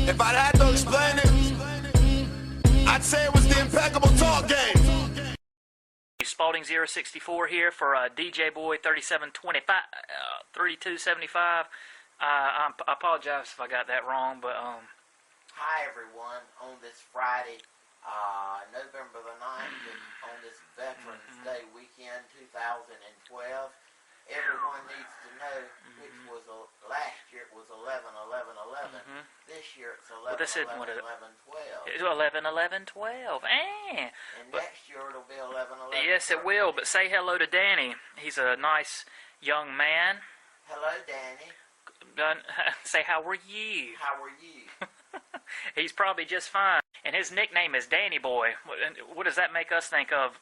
If I'd had to explain it, I'd say it was the impeccable talk game. Spalding 064 here for DJ Boy 3725, 3275. I apologize if I got that wrong, but Hi everyone, on this Friday, November the 9th, and on this Veterans Day weekend 2012, everyone needs to know which was, last year it was 11-11-11, this year it's 11-11-11-12. 11-11-12, And next year it'll be 11-11-12. Yes, it will, but say hello to Danny. He's a nice young man. Hello, Danny. Say, how are you? How are you? He's probably just fine. And his nickname is Danny Boy. What does that make us think of?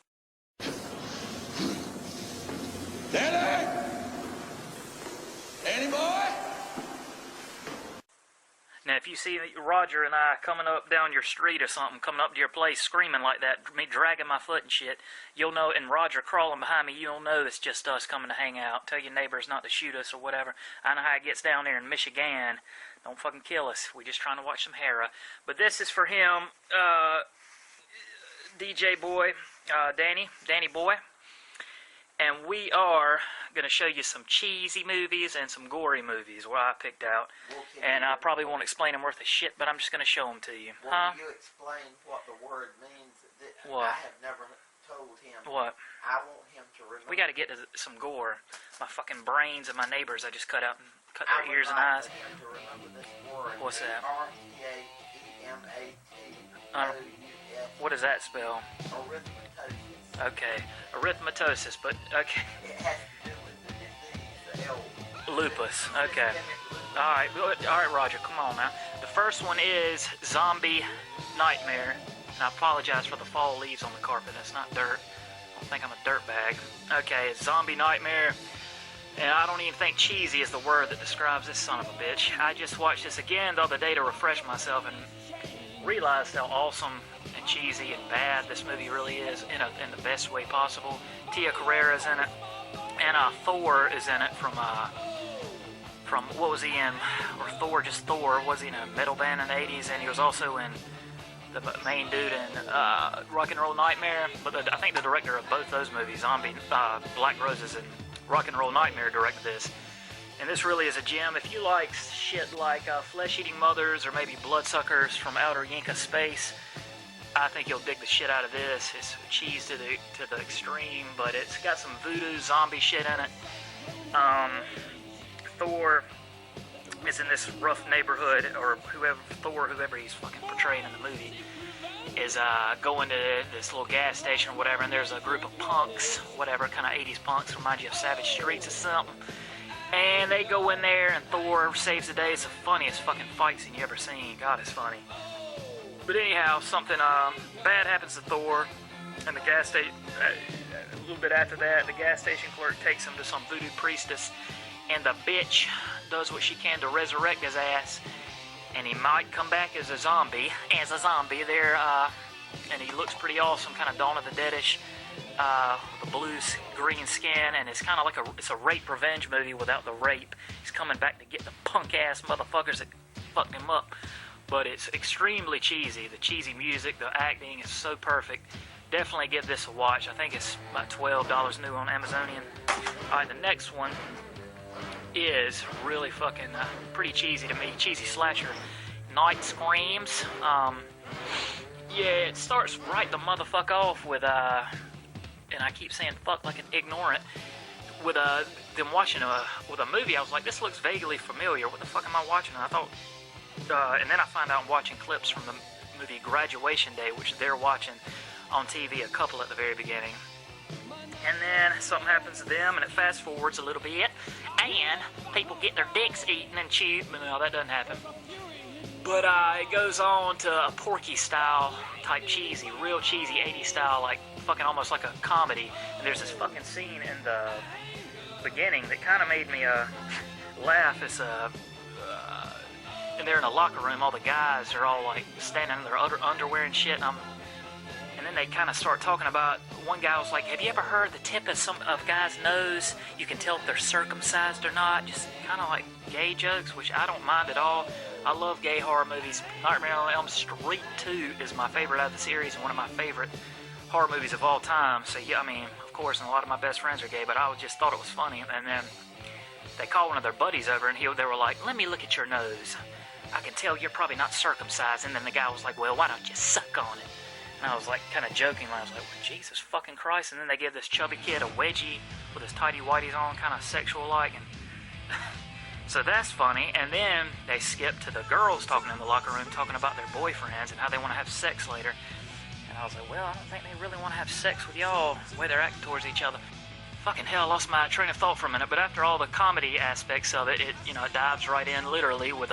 Danny? Danny boy? Now, if you see Roger and I coming up down your street or something, coming up to your place screaming like that, me dragging my foot and shit, you'll know, and Roger crawling behind me, you'll know it's just us coming to hang out. Tell your neighbors not to shoot us or whatever. I know how it gets down there in Michigan. Don't fucking kill us. We're just trying to watch some Hera. But this is for him, DJ Boy, Danny Boy. And we are going to show you some cheesy movies and some gory movies, what I picked out. And I probably won't explain them worth a shit, but I'm just going to show them to you. Will you explain what the word means? What? I have never told him. What? I want him to remember. We got to get to some gore. My fucking brains and my neighbors, I just cut out and cut their ears and eyes. I would like him to remember this word. What's that? R-T-A-E-M-A-T-O-U-S. What does that spell? Arithmetosis. Okay. Arithmetosis, but okay. It has to do with the disease, the L. Lupus. Okay. Alright, Roger, come on now. The first one is Zombie Nightmare. And I apologize for the fall leaves on the carpet. That's not dirt. I don't think I'm a dirtbag. Okay, it's Zombie Nightmare. And I don't even think cheesy is the word that describes this son of a bitch. I just watched this again the other day to refresh myself and realized how awesome and cheesy and bad this movie really is in the best way possible. Tia Carrera's in it. And Thor is in it from what was he in? Or Thor, just Thor. Was he in a metal band in the 80s? And he was also in the main dude in Rock and Roll Nightmare. But I think the director of both those movies, Black Roses and Rock and Roll Nightmare, directed this. And this really is a gem. If you like shit like Flesh-Eating Mothers or maybe Bloodsuckers from Outer Yinka Space, I think you'll dig the shit out of this. It's cheese to the extreme, but it's got some voodoo zombie shit in it. Thor is in this rough neighborhood, or whoever he's fucking portraying in the movie, is going to this little gas station or whatever, and there's a group of punks, whatever, kind of 80s punks, remind you of Savage Streets or something. And they go in there, and Thor saves the day. It's the funniest fucking fight scene you ever seen. God, it's funny. But anyhow, something bad happens to Thor, and the gas station, a little bit after that, the gas station clerk takes him to some voodoo priestess, and the bitch does what she can to resurrect his ass, and he might come back as a zombie there, and he looks pretty awesome, kind of Dawn of the Dead-ish, with the blue green skin, and it's kind of like it's a rape revenge movie without the rape. He's coming back to get the punk-ass motherfuckers that fucked him up. But it's extremely cheesy. The cheesy music, the acting is so perfect. Definitely give this a watch. I think it's about $12 new on Amazonian. Alright, the next one is really fucking pretty cheesy to me. Cheesy slasher. Night Screams. Yeah, it starts right the motherfucker off with, and I keep saying fuck like an ignorant, with them watching with a movie. I was like, this looks vaguely familiar. What the fuck am I watching? And I thought, and then I find out I'm watching clips from the movie Graduation Day, which they're watching on TV, a couple at the very beginning. And then something happens to them, and it fast forwards a little bit, and people get their dicks eaten and chewed. But no, that doesn't happen. But it goes on to a Porky style type cheesy, real cheesy 80s style, like fucking almost like a comedy. And there's this fucking scene in the beginning that kind of made me laugh. It's and they're in a locker room. All the guys are all like standing in their underwear and shit. And then they kind of start talking about. One guy was like, "Have you ever heard the tip of a guy's nose? You can tell if they're circumcised or not." Just kind of like gay jokes, which I don't mind at all. I love gay horror movies. Nightmare on Elm Street 2 is my favorite out of the series and one of my favorite horror movies of all time. So yeah, I mean, of course, and a lot of my best friends are gay, but I just thought it was funny. And then they called one of their buddies over, and they were like, "Let me look at your nose. I can tell you're probably not circumcised." And then the guy was like, "Well, why don't you suck on it?" And I was like, kind of jokingly, I was like, well, Jesus fucking Christ. And then they give this chubby kid a wedgie with his tighty whities on, kind of sexual-like. And so that's funny. And then they skip to the girls talking in the locker room, talking about their boyfriends and how they want to have sex later. And I was like, well, I don't think they really want to have sex with y'all, the way they're acting towards each other. Fucking hell, I lost my train of thought for a minute. But after all the comedy aspects of it, it dives right in, literally, with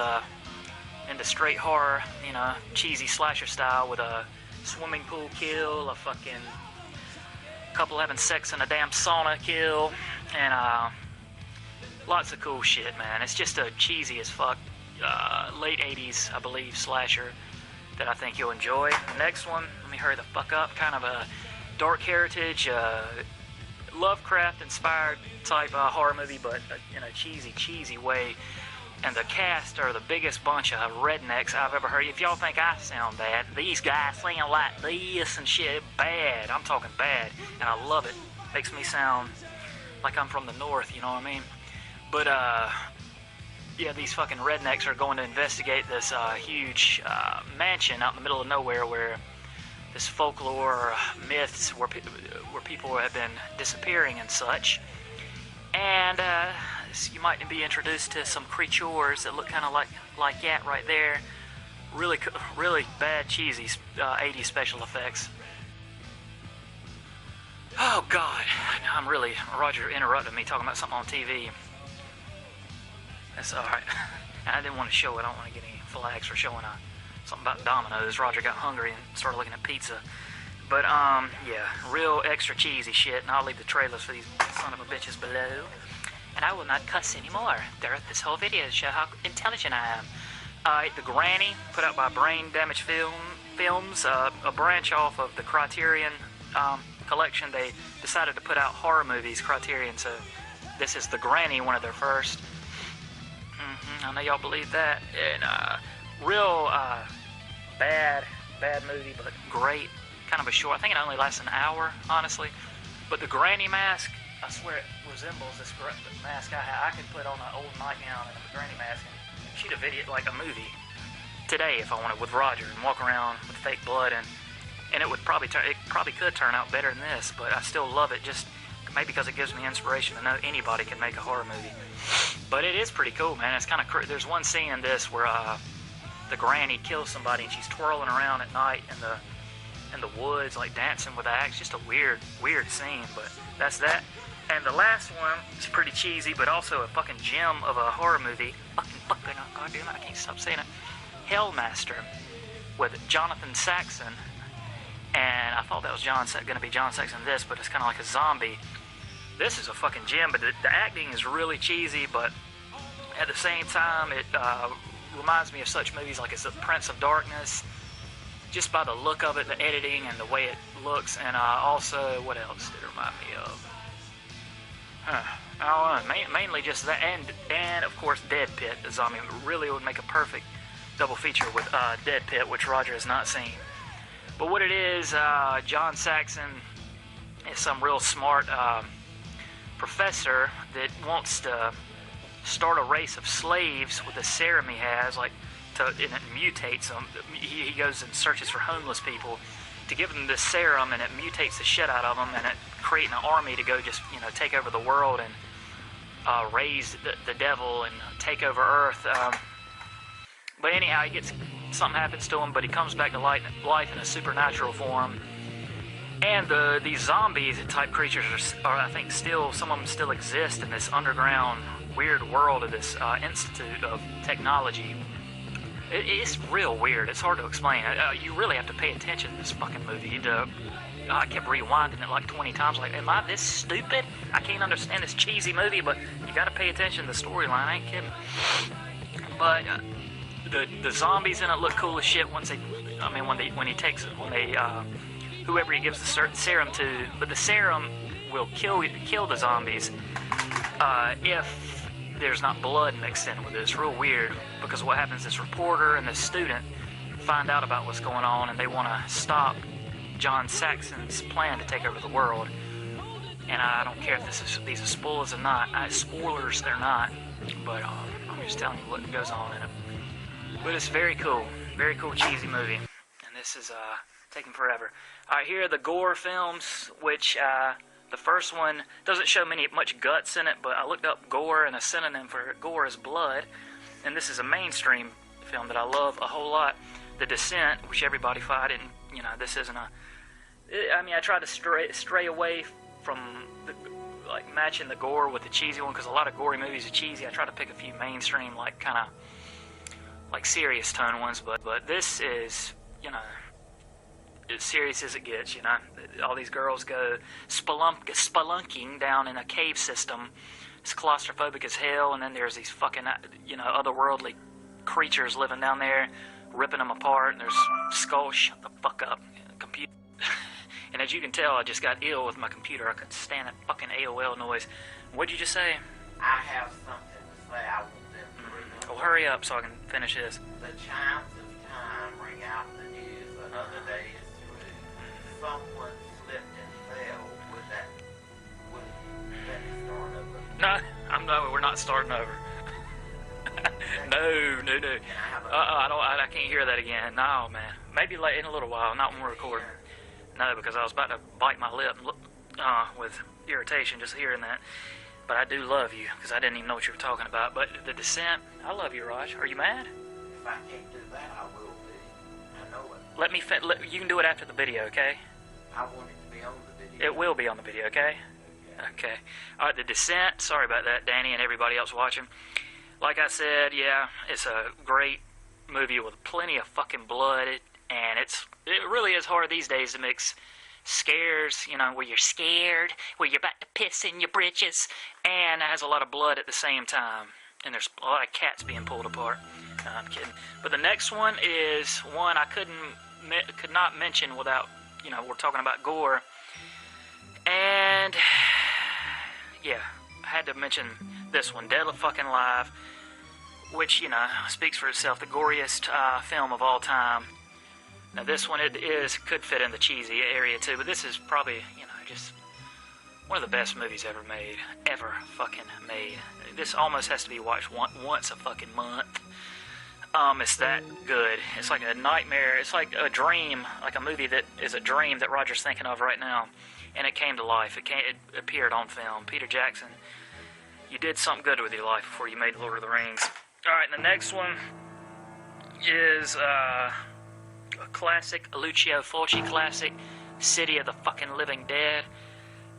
into straight horror, cheesy slasher style, with a swimming pool kill, a fucking couple having sex in a damn sauna kill, and lots of cool shit, man. It's just a cheesy as fuck late 80s, I believe, slasher that I think you'll enjoy. The next one, let me hurry the fuck up, kind of a dark heritage, Lovecraft-inspired type horror movie, but in a cheesy way. And the cast are the biggest bunch of rednecks I've ever heard. If y'all think I sound bad, these guys sound like this and shit. Bad. I'm talking bad. And I love it. Makes me sound like I'm from the north, you know what I mean? But, yeah, these fucking rednecks are going to investigate this huge mansion out in the middle of nowhere where this folklore, myths, where people have been disappearing and such. And, you might be introduced to some creatures that look kind of like that right there. Really bad, cheesy 80s special effects. Oh, God. Roger interrupted me talking about something on TV. That's alright. And I didn't want to show it. I don't want to get any flags for showing something about Domino's. Roger got hungry and started looking at pizza. But, yeah, real extra cheesy shit. And I'll leave the trailers for these son of a bitches below. And I will not cuss anymore throughout this whole video to show how intelligent I am. The Granny, put out by Brain Damage Films, a branch off of the Criterion collection. They decided to put out horror movies, Criterion, so this is The Granny, one of their first. I know y'all believe that. And real bad movie, but great. Kind of a short, I think it only lasts an hour, honestly. But the Granny mask, I swear it resembles this mask I have. I could put on an old nightgown and a granny mask and shoot a video, like a movie, today if I wanted, with Roger, and walk around with fake blood, and it would probably could turn out better than this, but I still love it, just maybe because it gives me inspiration to know anybody can make a horror movie. But it is pretty cool, man. It's kind of there's one scene in this where the granny kills somebody and she's twirling around at night in the woods, like dancing with the axe. Just a weird scene, but that's that. And the last one is pretty cheesy, but also a fucking gem of a horror movie. Fucking, oh, goddamn it, I can't stop saying it. Hellmaster, with Jonathan Saxon. And I thought that was going to be John Saxon this, but it's kind of like a zombie. This is a fucking gem, but the acting is really cheesy, but at the same time, it reminds me of such movies like it's The Prince of Darkness, just by the look of it, the editing, and the way it looks. And also, what else did it remind me of? I don't know, mainly just that, and of course Dead Pit, the zombie. Really would make a perfect double feature with Dead Pit, which Roger has not seen. But what it is, John Saxon is some real smart professor that wants to start a race of slaves with a serum he has, and it mutates them. He goes and searches for homeless people to give them this serum, and it mutates the shit out of them, and it creates an army to go just, take over the world and raise the devil and take over Earth. But anyhow, something happens to him, but he comes back to life in a supernatural form. And these zombies type creatures are, I think, some of them still exist in this underground weird world of this Institute of Technology. It's real weird. It's hard to explain. You really have to pay attention to this fucking movie. I kept rewinding it like 20 times. Like, am I this stupid? I can't understand this cheesy movie, but you got to pay attention to the storyline. I ain't kidding. But the zombies in it look cool as shit. When whoever he gives the serum to, but the serum will kill the zombies if there's not blood mixed in with it. It's real weird, because what happens, this reporter and this student find out about what's going on, and they want to stop John Saxon's plan to take over the world. And I don't care if these are spoilers or not. Spoilers, they're not. But I'm just telling you what goes on in it. But it's very cool, cheesy movie. And this is taking forever. All right, here are the Gore films, which the first one doesn't show much guts in it, but I looked up gore, and a synonym for gore is blood. And this is a mainstream film that I love a whole lot. The Descent, which everybody fought, and this isn't a. I mean, I tried to stray away from matching the gore with the cheesy one, because a lot of gory movies are cheesy. I try to pick a few mainstream, kind of serious tone ones, but this is as serious as it gets. All these girls go spelunking down in a cave system. It's claustrophobic as hell, and then there's these fucking otherworldly creatures living down there, ripping them apart, and there's skulls. Shut the fuck up, computer. And as you can tell, I just got ill with my computer. I couldn't stand that fucking AOL noise. What'd you just say? I have something to say. I want them to remember. Oh, hurry up so I can finish this. The chimes of time ring out the news. Another day is through. Someone slipped and fell. Would that start over? No, we're not starting over. No. I can't hear that again. No, man. Maybe in a little while, not when we're recording. No, because I was about to bite my lip with irritation just hearing that. But I do love you, because I didn't even know what you were talking about. But The Descent, I love you, Raj. Are you mad? If I can't do that, I will be. I know it. You can do it after the video, okay? I want it to be on the video. It will be on the video, okay? Okay. All right, The Descent. Sorry about that, Danny and everybody else watching. Like I said, yeah, it's a great movie with plenty of fucking blood, and it really is hard these days to mix scares, where you're scared, where you're about to piss in your britches, and it has a lot of blood at the same time, and there's a lot of cats being pulled apart. No, I'm kidding. But the next one is one I could not mention without, we're talking about gore, and yeah, I had to mention this one, Dead fucking Alive, which, speaks for itself, the goriest film of all time. Now this one, could fit in the cheesy area too, but this is probably, just one of the best movies ever fucking made. This almost has to be watched once a fucking month. It's that good. It's like a nightmare. It's like a dream, like a movie that is a dream that Roger's thinking of right now, and it came to life. It appeared on film. Peter Jackson, you did something good with your life before you made Lord of the Rings. All right, and the next one is a classic, a Lucio Fulci classic, City of the fucking Living Dead,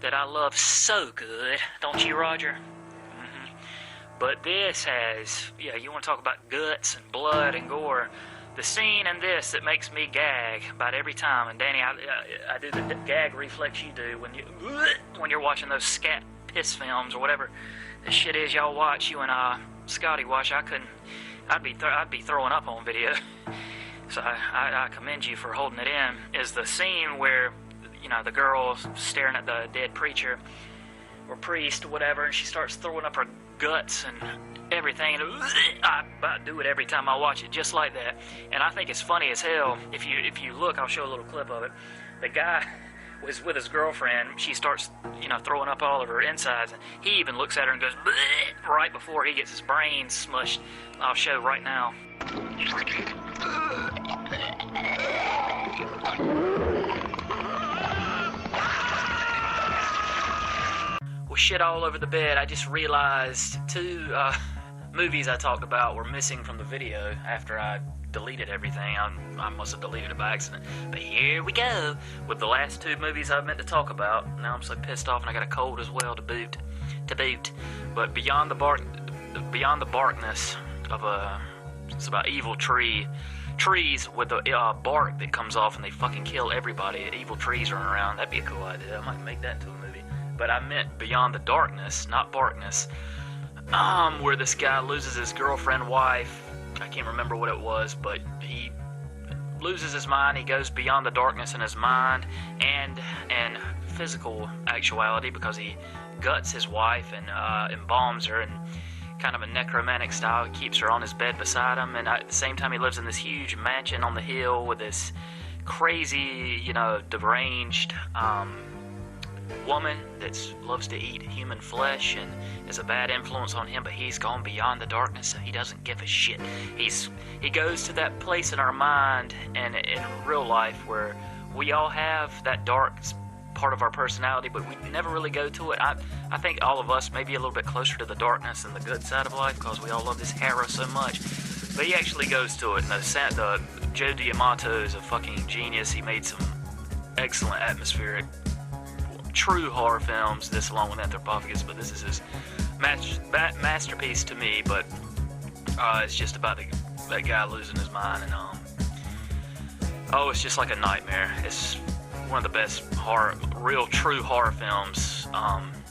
that I love so good. Don't you, Roger? Mm-hmm. But this has, you want to talk about guts and blood and gore. The scene in this that makes me gag about every time, and Danny, I do the gag reflex you do when you're watching those scat piss films or whatever the shit is y'all watch, you and Scotty watch. I'd be throwing up on video. So I commend you for holding it in. Is the scene where, the girl staring at the dead preacher or priest or whatever, and she starts throwing up her guts and everything. And I about do it every time I watch it, just like that. And I think it's funny as hell. If you look, I'll show a little clip of it. The guy was with his girlfriend. She starts, throwing up all of her insides, and he even looks at her and goes right before he gets his brains smushed. I'll show right now. Well, shit all over the bed. I just realized two movies I talked about were missing from the video after I deleted everything. I must have deleted it by accident. But here we go with the last two movies I meant to talk about. Now I'm so pissed off, and I got a cold as well to boot. But Beyond the Barkness of it's about evil trees with the bark that comes off and they fucking kill everybody. Evil trees running around. That'd be a cool idea. I might make that into a movie. But I meant Beyond the Darkness, not Barkness. Where this guy loses his girlfriend, wife. I can't remember what it was, but he loses his mind. He goes beyond the darkness in his mind and physical actuality, because he guts his wife and embalms her and kind of a necromantic style. He keeps her on his bed beside him, and at the same time he lives in this huge mansion on the hill with this crazy, deranged woman that loves to eat human flesh and is a bad influence on him, but he's gone beyond the darkness, so he doesn't give a shit. He goes to that place in our mind and in real life where we all have that dark part of our personality, but we never really go to it. I think all of us may be a little bit closer to the darkness than the good side of life because we all love this horror so much. But he actually goes to it, and the Joe D'Amato is a fucking genius. He made some excellent atmospheric, true horror films, this along with Anthropophagus, but this is his masterpiece to me. But it's just about that guy losing his mind, and it's just like a nightmare. It's one of the best real true horror films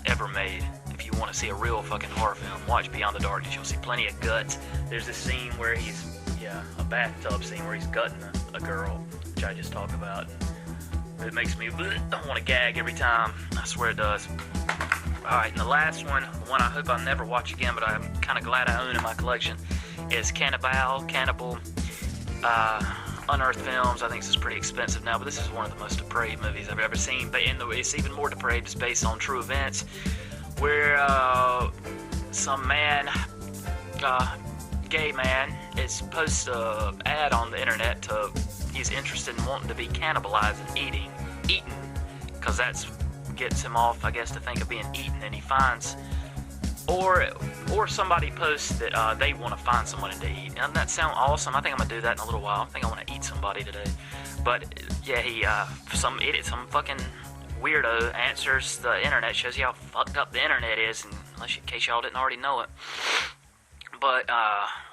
ever made. If you want to see a real fucking horror film, watch Beyond the Darkness. You'll see plenty of guts. There's this scene where a bathtub scene where he's gutting a girl, which I just talked about. It makes me want to gag every time. I swear it does. Alright, and the last one, the one I hope I'll never watch again, but I'm kind of glad I own in my collection, is Cannibal, Unearthed Films. I think this is pretty expensive now, but this is one of the most depraved movies I've ever seen. But it's even more depraved. It's based on true events, where some man, gay man, is posts an ad on the internet he's interested in wanting to be cannibalized and eaten, because that's gets him off, I guess, to think of being eaten, and he finds, or somebody posts that they want to find someone to eat. Doesn't that sound awesome? I think I'm gonna do that in a little while. I think I want to eat somebody today. But yeah, he some idiot, some fucking weirdo answers the internet, shows you how fucked up the internet is, in case y'all didn't already know it. But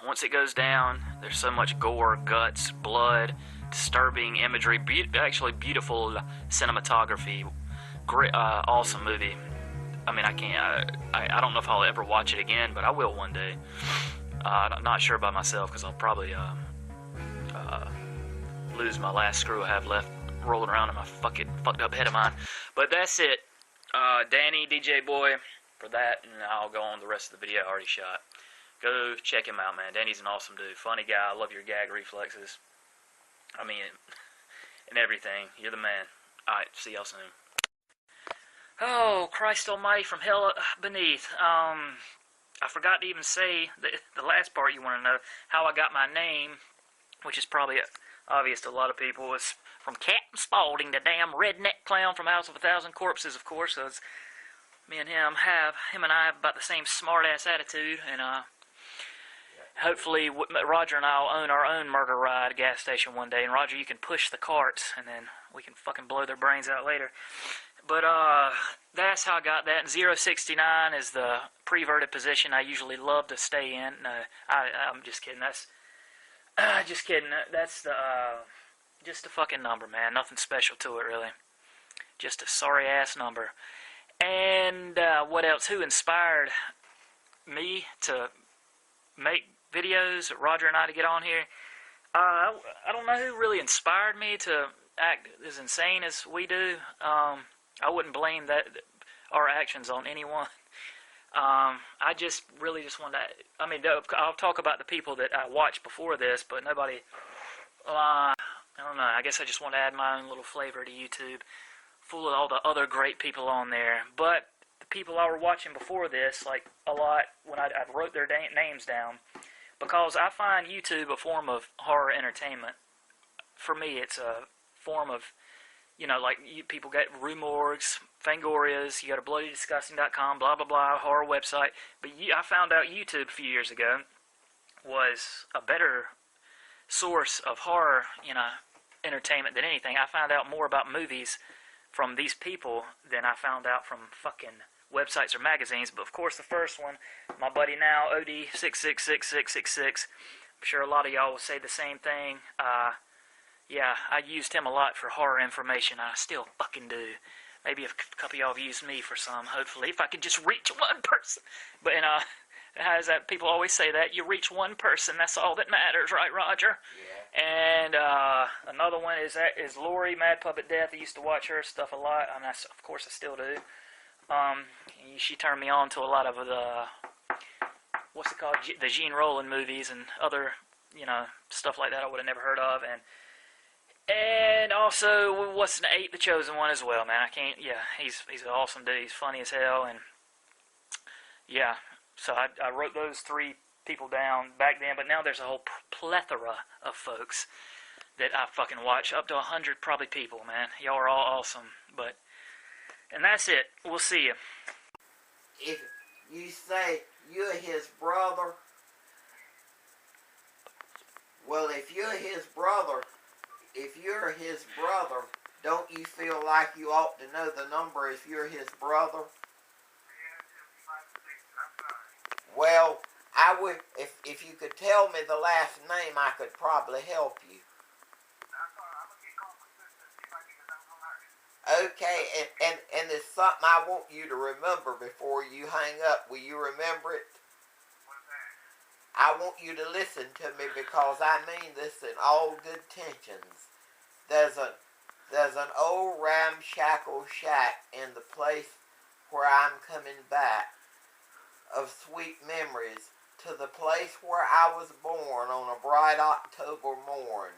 once it goes down, there's so much gore, guts, blood, disturbing imagery, actually beautiful cinematography, great, awesome movie. I mean, I don't know if I'll ever watch it again, but I will one day. I'm not sure by myself, because I'll probably lose my last screw I have left rolling around in my fucking fucked up head of mine. But that's it. Danny, DJ Boy, for that, and I'll go on the rest of the video I already shot. Go check him out, man. Danny's an awesome dude. Funny guy. I love your gag reflexes. I mean, and everything. You're the man. Alright, see y'all soon. Oh, Christ almighty, from hell beneath. I forgot to even say the last part you want to know, how I got my name, which is probably obvious to a lot of people. It's from Captain Spaulding, the damn redneck clown from House of a Thousand Corpses, of course. So it's me and him and I have about the same smart-ass attitude, and hopefully Roger and I will own our own murder ride gas station one day. And Roger, you can push the carts, and then we can fucking blow their brains out later. But that's how I got that. And 069 is the preverted position I usually love to stay in. No, I'm just kidding. That's just kidding. That's just a fucking number, man. Nothing special to it, really. Just a sorry ass number. And what else? Who inspired me to make videos? Roger and I to get on here. I don't know who really inspired me to act as insane as we do. I wouldn't blame our actions on anyone. I just really just want to, I mean, I'll talk about the people that I watched before this, but nobody, I don't know, I guess I just want to add my own little flavor to YouTube, full of all the other great people on there. But the people I were watching before this, like a lot, when I wrote their names down, because I find YouTube a form of horror entertainment. For me, it's a form of, like people get Rue Morgues, Fangorias, you go to bloodydisgusting.com, blah, blah, blah, horror website. But I found out YouTube a few years ago was a better source of horror, entertainment than anything. I found out more about movies from these people than I found out from fucking websites or magazines. But of course, the first one, my buddy now, OD666666, I'm sure a lot of y'all will say the same thing. Yeah, I used him a lot for horror information. I still fucking do. Maybe a couple of y'all have used me for some, hopefully, if I could just reach one person. But, how is that? People always say that. You reach one person, that's all that matters, right, Roger? Yeah. And another one is Lori, Mad Puppet Death. I used to watch her stuff a lot. I mean, of course, I still do. She turned me on to a lot of the what's it called, the Gene Roland movies and other, stuff like that I would have never heard of. And also, what's the Eight, the Chosen One as well, man. He's an awesome dude. He's funny as hell, and yeah. So I wrote those 3 people down back then, but now there's a whole plethora of folks that I fucking watch, up to 100 probably people, man. Y'all are all awesome, and that's it. We'll see you. If you say you're his brother, well, if you're his brother, don't you feel like you ought to know the number if you're his brother? Well, I would, if you could tell me the last name, I could probably help you. Okay, and there's something I want you to remember before you hang up. Will you remember it? I want you to listen to me because I mean this in all good intentions. There's an old ramshackle shack in the place where I'm coming back of sweet memories to the place where I was born on a bright October morn,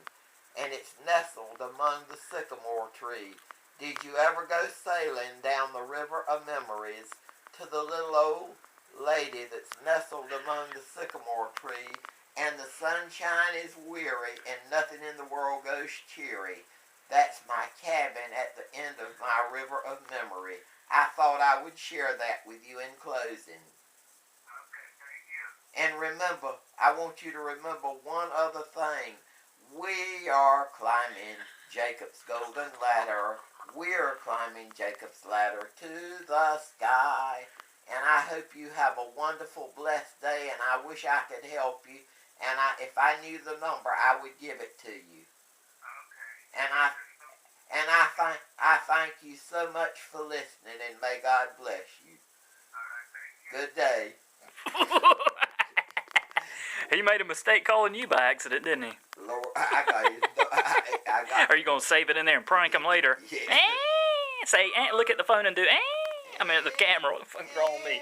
and it's nestled among the sycamore tree. Did you ever go sailing down the river of memories to the little old lady that's nestled among the sycamore tree, and the sunshine is weary and nothing in the world goes cheery? That's my cabin at the end of my river of memory. I thought I would share that with you in closing. Okay, thank you. And remember, I want you to remember one other thing. We are climbing Jacob's golden ladder. We're climbing Jacob's ladder to the sky. And I hope you have a wonderful, blessed day, and I wish I could help you. And if I knew the number, I would give it to you. Okay. And I thank you so much for listening, and may God bless you. All right, thank you. Good day. He made a mistake calling you by accident, didn't he? Lord, I got you. I got Are you going to save it in there and prank him later? Yeah. Say, look at the phone and do, I mean, at the camera. What the fuck's wrong with me?